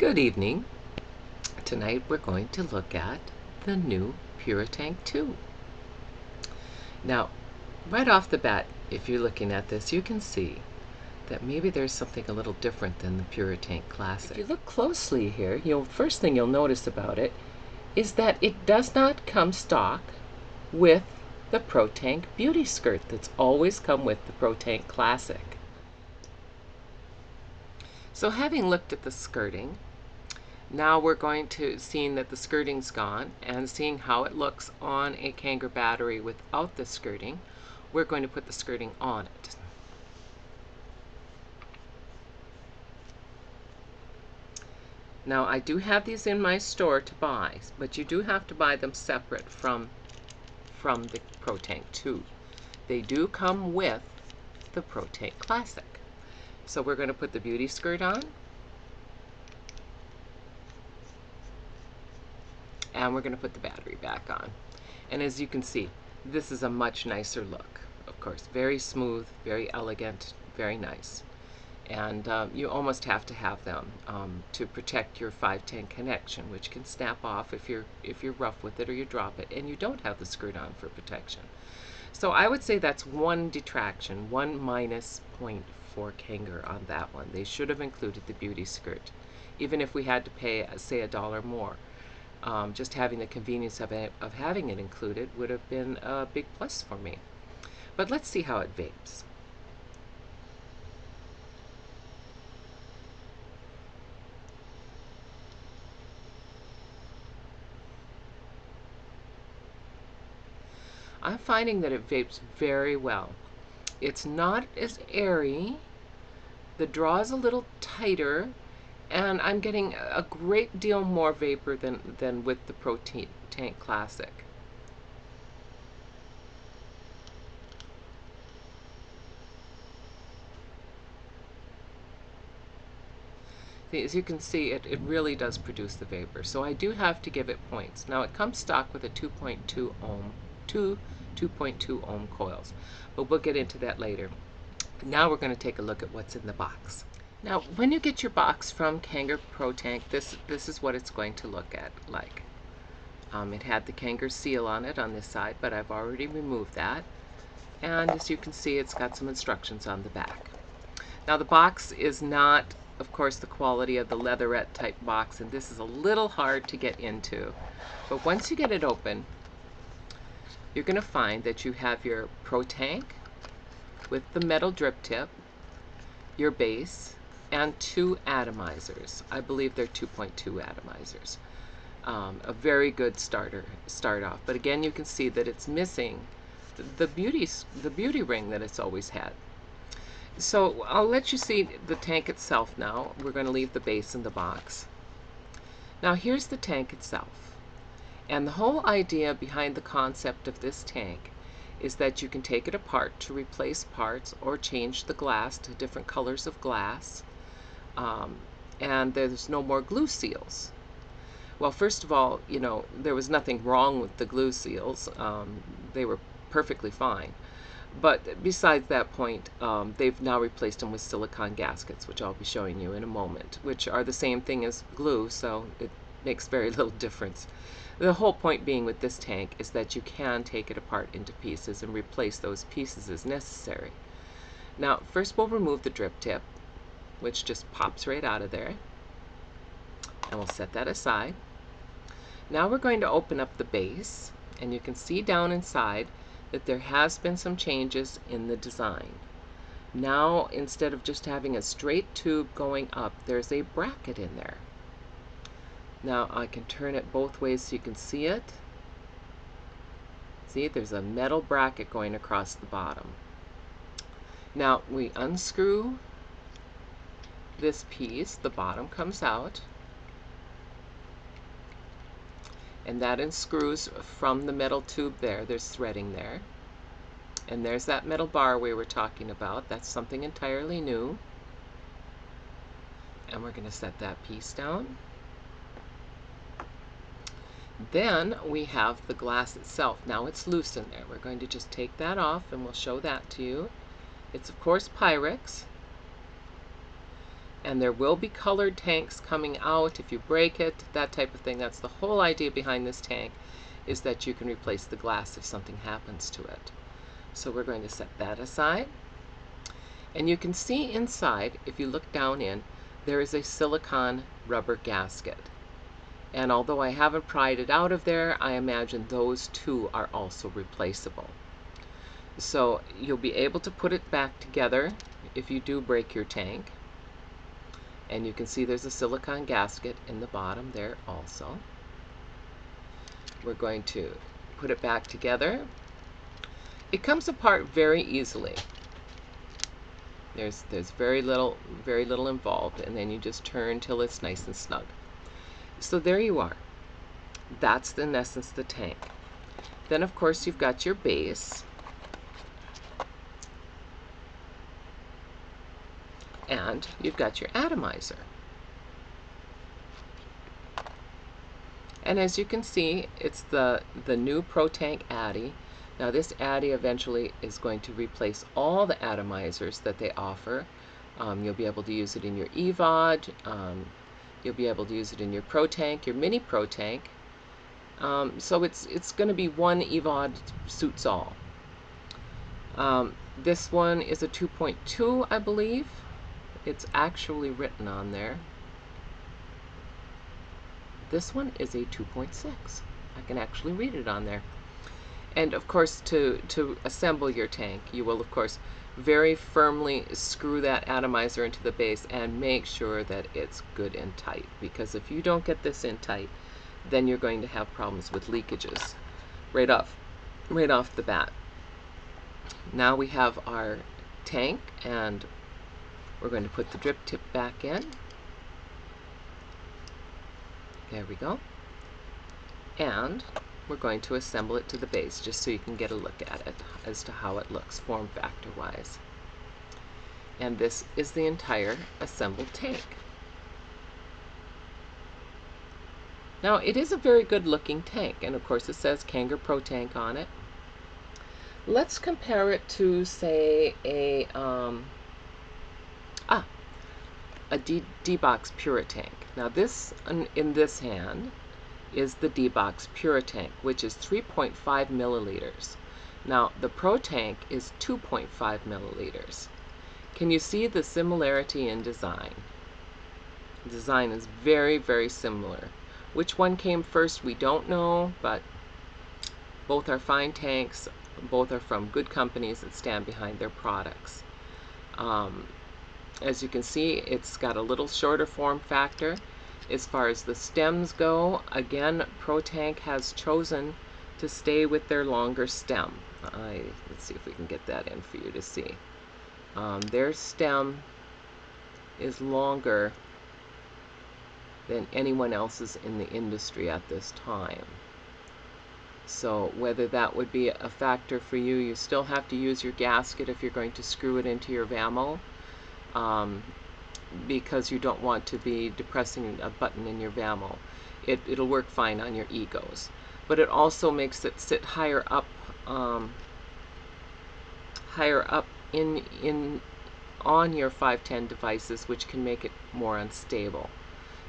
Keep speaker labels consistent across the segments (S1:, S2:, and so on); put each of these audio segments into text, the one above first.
S1: Good evening. Tonight we're going to look at the new Protank 2. Now, right off the bat, if you're looking at this, you can see that maybe there's something a little different than the Protank Classic. If you look closely here, first thing you'll notice about it is that it does not come stock with the Protank Beauty Skirt that's always come with the Protank Classic. So having looked at the skirting, now we're going to seeing that the skirting's gone and seeing how it looks on a Kanger battery without the skirting. We're going to put the skirting on it. Now I do have these in my store to buy, but you do have to buy them separate from the Protank 2. They do come with the Protank Classic. So we're going to put the beauty skirt on. And we're going to put the battery back on. And as you can see, this is a much nicer look. Of course, very smooth, very elegant, very nice. And you almost have to have them to protect your 510 connection, which can snap off if you're rough with it or you drop it, and you don't have the skirt on for protection. So I would say that's one detraction, one minus point for Kanger on that one. They should have included the beauty skirt, even if we had to pay, say, $1 more. Just having the convenience of having it included would have been a big plus for me. But let's see how it vapes. I'm finding that it vapes very well. It's not as airy. The draw is a little tighter, and I'm getting a great deal more vapor than with the Protank Classic. As you can see, it really does produce the vapor. So I do have to give it points. Now it comes stock with a 2.2 ohm, two 2.2 ohm coils, but we'll get into that later. Now we're going to take a look at what's in the box. Now, when you get your box from Kanger Protank, this is what it's going to look like. It had the Kanger seal on it on this side, but I've already removed that. And as you can see, it's got some instructions on the back. Now, the box is not, of course, the quality of the leatherette type box, and this is a little hard to get into. But once you get it open, you're going to find that you have your Protank with the metal drip tip, your base, and 2 atomizers. I believe they're 2.2 atomizers. A very good start off. But again, you can see that it's missing the beauty ring that it's always had. So I'll let you see the tank itself now. We're going to leave the base in the box. Now here's the tank itself. And the whole idea behind the concept of this tank is that you can take it apart to replace parts or change the glass to different colors of glass. And there's no more glue seals. Well, first of all, there was nothing wrong with the glue seals. They were perfectly fine. But besides that point, they've now replaced them with silicone gaskets, which I'll be showing you in a moment, which are the same thing as glue, so it makes very little difference. The whole point being with this tank is that you can take it apart into pieces and replace those pieces as necessary. Now, first we'll remove the drip tip, which just pops right out of there, and we'll set that aside. Now we're going to open up the base, and you can see down inside that there has been some changes in the design. Now, instead of just having a straight tube going up, there's a bracket in there. Now I can turn it both ways so you can see it. See, there's a metal bracket going across the bottom. Now we unscrew this piece, the bottom comes out, and that unscrews from the metal tube there. There's threading there. And there's that metal bar we were talking about. That's something entirely new. And we're going to set that piece down. Then we have the glass itself. Now it's loose in there. We're going to just take that off and we'll show that to you. It's of course Pyrex. And there will be colored tanks coming out if you break it, that type of thing. That's the whole idea behind this tank, is that you can replace the glass if something happens to it. So we're going to set that aside. And you can see inside, if you look down in, there is a silicone rubber gasket. And although I haven't pried it out of there, I imagine those two are also replaceable. So you'll be able to put it back together if you do break your tank. And you can see there's a silicone gasket in the bottom there also. We're going to put it back together. It comes apart very easily. There's very little involved, and then you just turn till it's nice and snug. So there you are. That's in essence the tank. Then of course you've got your base. And you've got your atomizer. And as you can see, it's the new Protank Addy. Now this Addy eventually is going to replace all the atomizers that they offer. You'll be able to use it in your EVOD. You'll be able to use it in your Protank, your mini Protank. So it's going to be one EVOD suits all. This one is a 2.2, I believe. It's actually written on there. This one is a 2.6. I can actually read it on there. And of course, to assemble your tank, you will of course very firmly screw that atomizer into the base and make sure that it's good and tight, because if you don't get this in tight, then you're going to have problems with leakages right off the bat. Now we have our tank, and we're going to put the drip tip back in. There we go. And we're going to assemble it to the base just so you can get a look at it as to how it looks form factor wise. And this is the entire assembled tank. Now it is a very good looking tank, and of course it says Kanger Protank on it. Let's compare it to, say, a D-Box Puritank. Now this, in this hand, is the D-Box Puritank, which is 3.5 milliliters. Now the Protank is 2.5 milliliters. Can you see the similarity in design? The design is very, very similar. Which one came first, we don't know, but both are fine tanks. Both are from good companies that stand behind their products. As you can see, it's got a little shorter form factor. As far as the stems go, again, Protank has chosen to stay with their longer stem. Let's see if we can get that in for you to see. Their stem is longer than anyone else's in the industry at this time. So whether that would be a factor for you, you still have to use your gasket if you're going to screw it into your VAMO, because you don't want to be depressing a button in your VAMO. It'll work fine on your egos, but it also makes it sit higher up on your 510 devices, which can make it more unstable.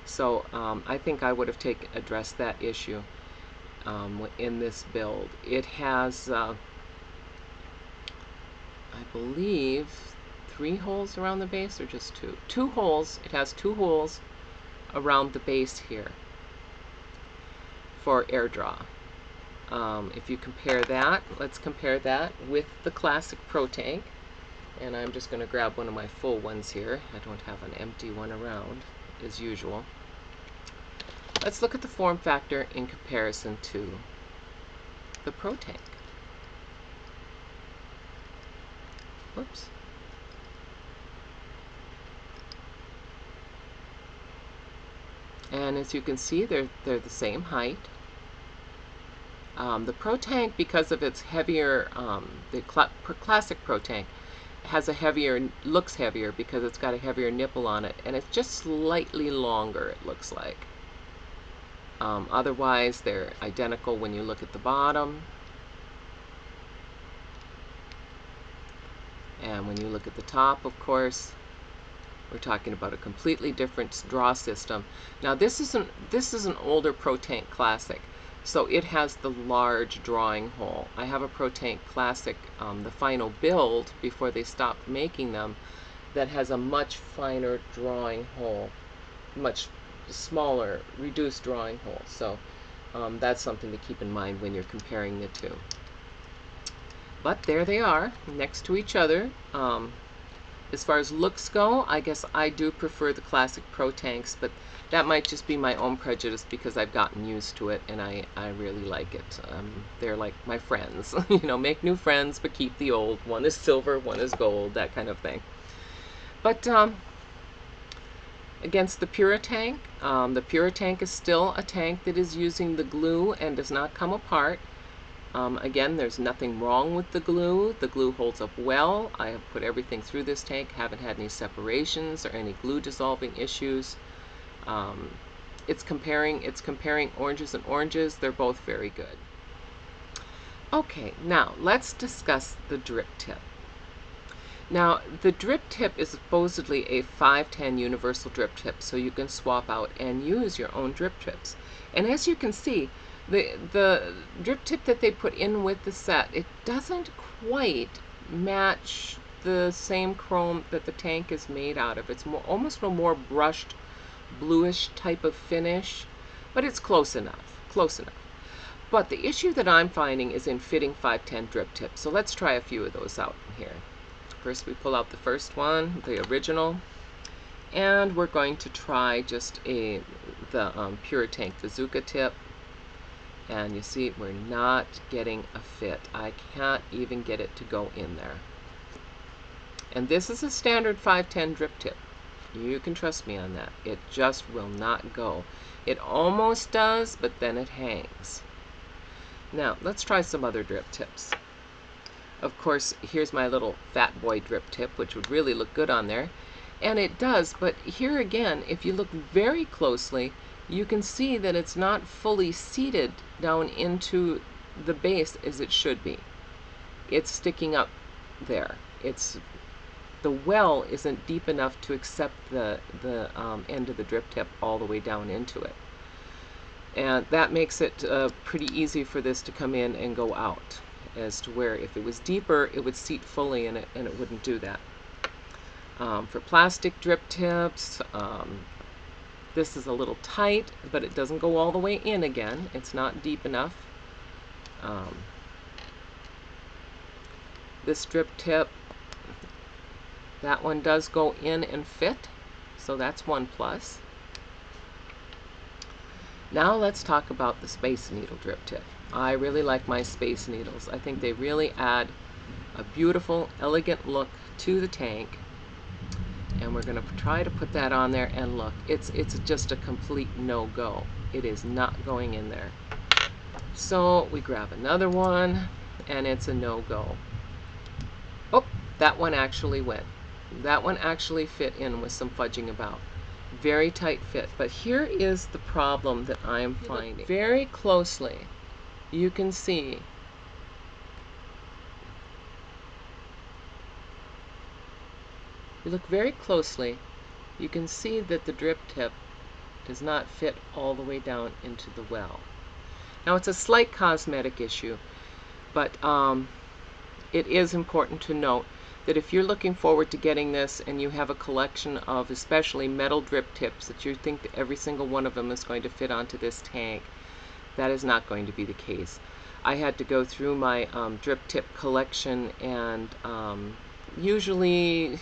S1: So I think I would have addressed that issue in this build. It has, I believe, 3 holes around the base, or just 2? 2 holes. It has 2 holes around the base here for air draw. If you compare that, let's compare that with the classic Protank. And I'm just going to grab one of my full ones here. I don't have an empty one around, as usual. Let's look at the form factor in comparison to the Protank. Whoops. And as you can see, they're the same height. The Protank, because of its heavier, the classic Protank has a heavier, looks heavier because it's got a heavier nipple on it, and it's just slightly longer, it looks like. Otherwise, they're identical when you look at the bottom. And when you look at the top, of course, We're talking about a completely different draw system. Now this is an older Protank Classic, so it has the large drawing hole. I have a Protank Classic, the final build before they stopped making them, that has a much finer drawing hole, much smaller, reduced drawing hole. So that's something to keep in mind when you're comparing the two. But there they are, next to each other. As far as looks go, I guess I do prefer the classic Protanks, but that might just be my own prejudice because I've gotten used to it and I really like it. They're like my friends. You know, make new friends but keep the old. One is silver, one is gold, that kind of thing. But against the Protank, the Protank is still a tank that is using the glue and does not come apart. Again, there's nothing wrong with the glue. The glue holds up well. I have put everything through this tank, haven't had any separations or any glue dissolving issues. It's comparing oranges and oranges. They're both very good. Okay, now let's discuss the drip tip. Now, the drip tip is supposedly a 510 universal drip tip, so you can swap out and use your own drip tips. And as you can see, the drip tip that they put in with the set, it doesn't quite match the same chrome that the tank is made out of. It's almost a more brushed, bluish type of finish, but it's close enough, close enough. But the issue that I'm finding is in fitting 510 drip tips. So let's try a few of those out here. First we pull out the first one, the original, and we're going to try just the Protank Bazooka tip. And you see, we're not getting a fit. I can't even get it to go in there. And this is a standard 510 drip tip. You can trust me on that. It just will not go. It almost does, but then it hangs. Now, let's try some other drip tips. Of course, here's my little fat boy drip tip, which would really look good on there. And it does, but here again, if you look very closely, you can see that it's not fully seated down into the base as it should be. It's sticking up there. The well isn't deep enough to accept the end of the drip tip all the way down into it. And that makes it pretty easy for this to come in and go out, as to where if it was deeper, it would seat fully and it wouldn't do that. For plastic drip tips, this is a little tight, but it doesn't go all the way in again. It's not deep enough. This drip tip, that one does go in and fit, so that's one plus. Now let's talk about the Space Needle drip tip. I really like my Space Needles. I think they really add a beautiful, elegant look to the tank. And we're going to try to put that on there, and look, it's just a complete no-go. It is not going in there. So we grab another one, and it's a no-go. Oh, that one actually went. That one actually fit in with some fudging about. Very tight fit. But here is the problem that I am finding. Very closely, you can see you look very closely, you can see that the drip tip does not fit all the way down into the well. Now it's a slight cosmetic issue, but it is important to note that if you're looking forward to getting this and you have a collection of especially metal drip tips that you think that every single one of them is going to fit onto this tank, that is not going to be the case. I had to go through my drip tip collection, and usually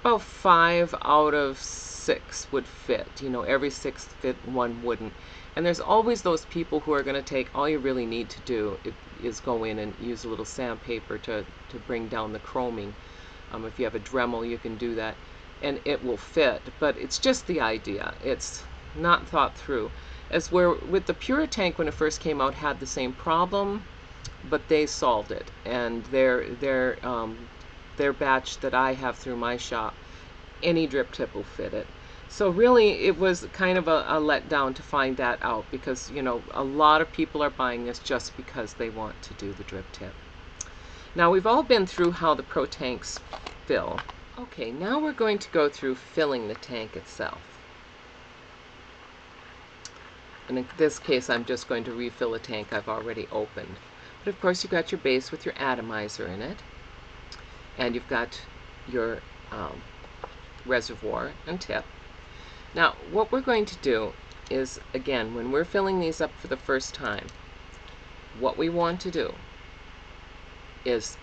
S1: about 5 out of 6 would fit. You know, every 6th fit, one wouldn't. And there's always those people who are going to take, all you really need to do is go in and use a little sandpaper to bring down the chroming. If you have a Dremel, you can do that, and it will fit. But it's just the idea. It's not thought through. As where with the Protank, when it first came out, had the same problem, but they solved it. And their batch that I have through my shop, any drip tip will fit it. So really, it was kind of a letdown to find that out, because, you know, a lot of people are buying this just because they want to do the drip tip. Now, we've all been through how the Protanks fill. Okay, now we're going to go through filling the tank itself. And in this case, I'm just going to refill a tank I've already opened. But of course, you've got your base with your atomizer in it, and you've got your reservoir and tip. Now, what we're going to do is, again, when we're filling these up for the first time, what we want to do is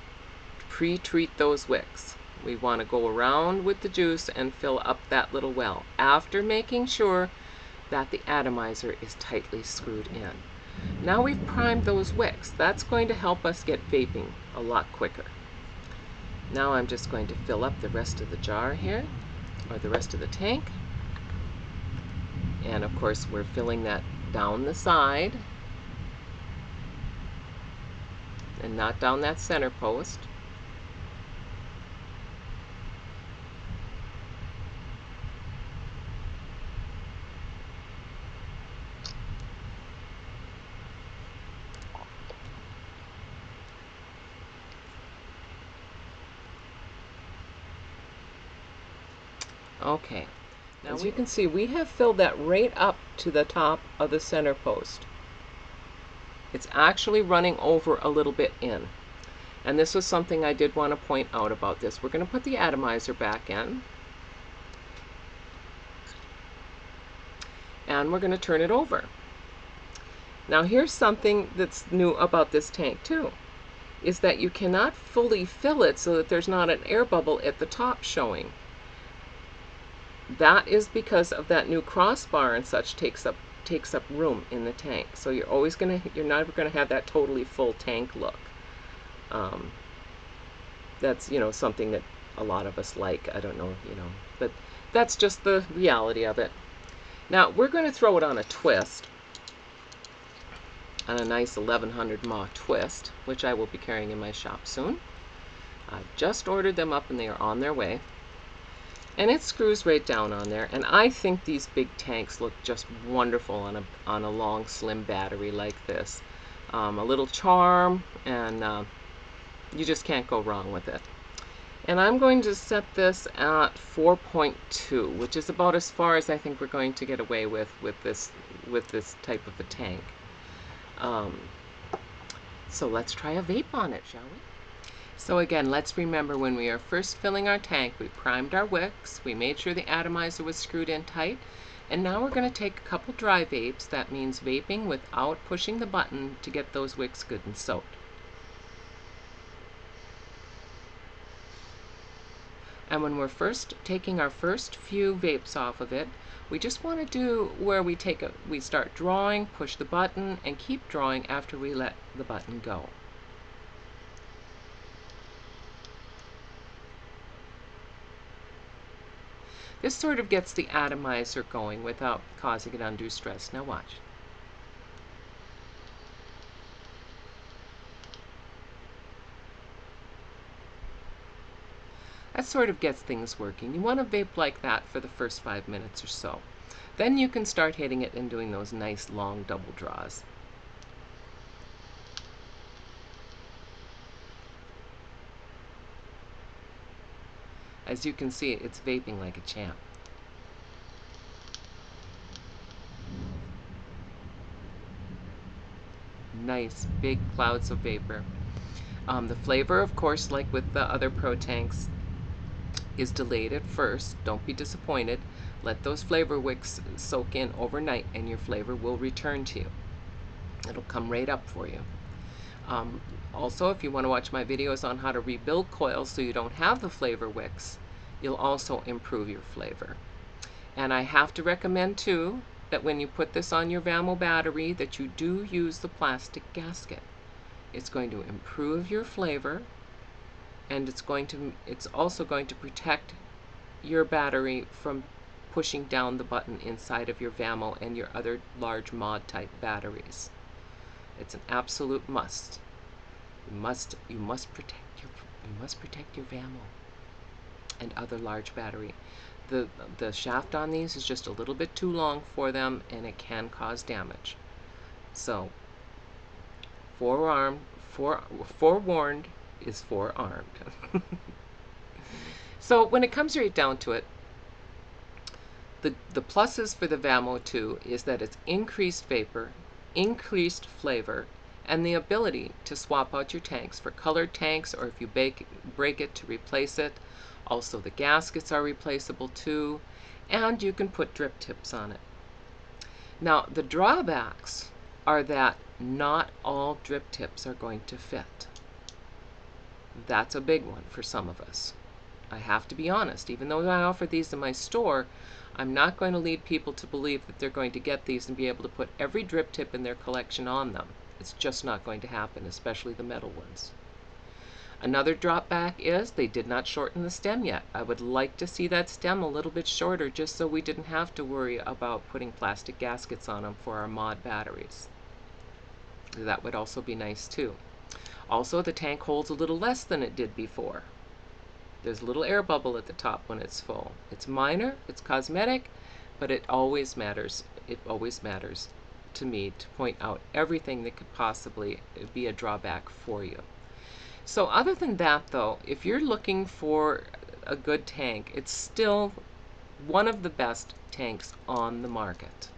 S1: pre-treat those wicks. We want to go around with the juice and fill up that little well, after making sure that the atomizer is tightly screwed in. Now we've primed those wicks. That's going to help us get vaping a lot quicker. Now I'm just going to fill up the rest of the jar here, or the rest of the tank. And of course we're filling that down the side and not down that center post. Okay, now as you can see, we have filled that right up to the top of the center post. It's actually running over a little bit in. And this was something I did want to point out about this. We're going to put the atomizer back in. And we're going to turn it over. Now here's something that's new about this tank too, is that you cannot fully fill it so that there's not an air bubble at the top showing. That is because of that new crossbar and such takes up room in the tank. So you're never gonna have that totally full tank look. That's something that a lot of us like. I don't know, but that's just the reality of it. Now we're going to throw it on a twist, on a nice 1100 mAh twist, which I will be carrying in my shop soon. I've just ordered them up and they are on their way. And it screws right down on there, and I think these big tanks look just wonderful on a long slim battery like this. A little charm, and you just can't go wrong with it. And I'm going to set this at 4.2, which is about as far as I think we're going to get away with this type of a tank. So let's try a vape on it, shall we? So again, let's remember, when we are first filling our tank, we primed our wicks, we made sure the atomizer was screwed in tight, and now we're going to take a couple dry vapes. That means vaping without pushing the button to get those wicks good and soaked. And when we're first taking our first few vapes off of it, we just want to do where we start drawing, push the button, and keep drawing after we let the button go. This sort of gets the atomizer going without causing it undue stress. Now watch. That sort of gets things working. You want to vape like that for the first 5 minutes or so. Then you can start hitting it and doing those nice long double draws. As you can see, it's vaping like a champ. Nice big clouds of vapor. The flavor, of course, like with the other Pro tanks, is delayed at first. Don't be disappointed. Let those flavor wicks soak in overnight and your flavor will return to you. It'll come right up for you. Also, if you want to watch my videos on how to rebuild coils so you don't have the flavor wicks, you'll also improve your flavor. And I have to recommend too that when you put this on your VaMo battery, that you do use the plastic gasket. It's going to improve your flavor, and it's also going to protect your battery from pushing down the button inside of your VaMo and your other large mod type batteries. It's an absolute must. You must protect your VaMo and other large battery. The shaft on these is just a little bit too long for them, and it can cause damage. So forewarned is forearmed. So when it comes right down to it, the pluses for the Vamo 2 is that it's increased vapor, increased flavor, and the ability to swap out your tanks for colored tanks, or if you break it, to replace it. Also, the gaskets are replaceable too, and you can put drip tips on it. Now, the drawbacks are that not all drip tips are going to fit. That's a big one for some of us. I have to be honest. Even though I offer these in my store, I'm not going to lead people to believe that they're going to get these and be able to put every drip tip in their collection on them. It's just not going to happen, especially the metal ones. Another drawback is they did not shorten the stem yet. I would like to see that stem a little bit shorter, just so we didn't have to worry about putting plastic gaskets on them for our mod batteries. That would also be nice too. Also, the tank holds a little less than it did before. There's a little air bubble at the top when it's full. It's minor, it's cosmetic, but it always matters. It always matters to me to point out everything that could possibly be a drawback for you. So other than that though, if you're looking for a good tank, it's still one of the best tanks on the market.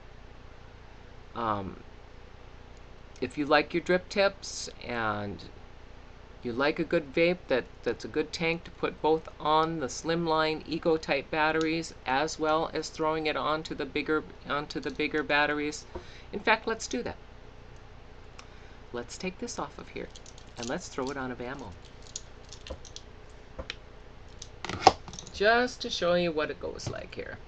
S1: If you like your drip tips and you like a good vape that's a good tank to put both on the slimline Ego type batteries as well as throwing it onto the bigger batteries. In fact, let's do that. Let's take this off of here and let's throw it on a Vamo. Just to show you what it goes like here.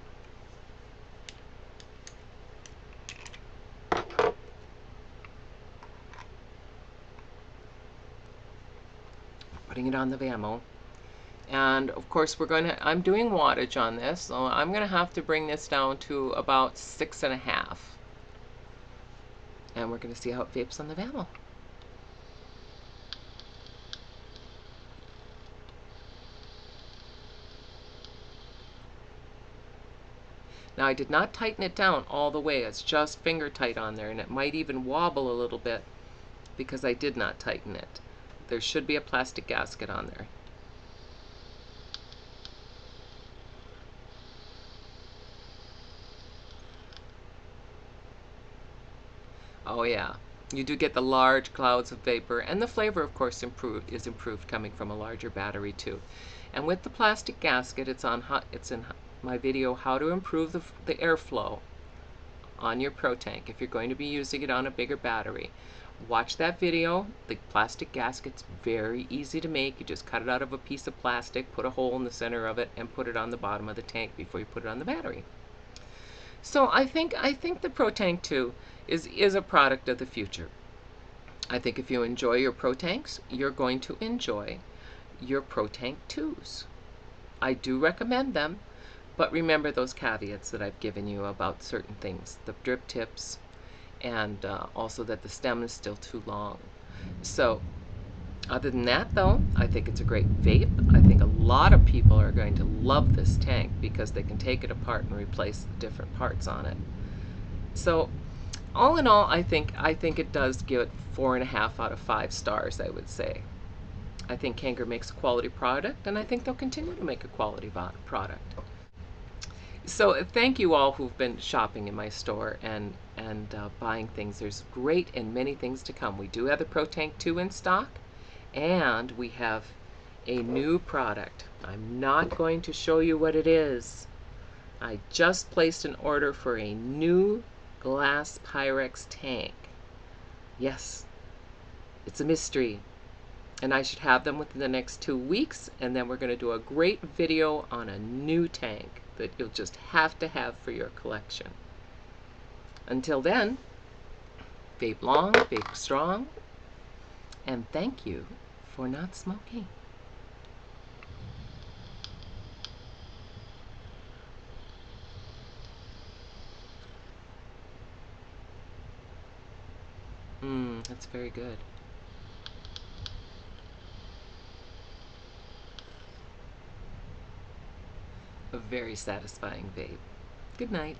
S1: Putting it on the Vamo. And of course I'm doing wattage on this, so I'm gonna have to bring this down to about 6.5. And we're gonna see how it vapes on the Vamo. Now I did not tighten it down all the way, it's just finger tight on there, and it might even wobble a little bit because I did not tighten it. There should be a plastic gasket on there. Oh yeah, you do get the large clouds of vapor, and the flavor of course is improved coming from a larger battery too. And with the plastic gasket, it's in my video how to improve the airflow on your Protank if you're going to be using it on a bigger battery. Watch that video. The plastic gasket's very easy to make. You just cut it out of a piece of plastic, put a hole in the center of it, and put it on the bottom of the tank before you put it on the battery. So I think the Protank 2 is a product of the future. I think if you enjoy your Protanks, you're going to enjoy your Protank 2s. I do recommend them, but remember those caveats that I've given you about certain things, the drip tips, and also that the stem is still too long. So other than that though, I think it's a great vape. I think a lot of people are going to love this tank because they can take it apart and replace the different parts on it. So all in all, I think it does give it 4.5 out of 5 stars, I would say. I think Kanger makes a quality product, and I think they'll continue to make a quality product. So thank you all who've been shopping in my store and buying things. There's great and many things to come. We do have the Protank 2 in stock, and we have a new product. I'm not going to show you what it is. I just placed an order for a new glass Pyrex tank. Yes, it's a mystery. And I should have them within the next 2 weeks, and then we're going to do a great video on a new tank that you'll just have to have for your collection. Until then, vape long, vape strong, and thank you for not smoking. That's very good. A very satisfying vape. Good night.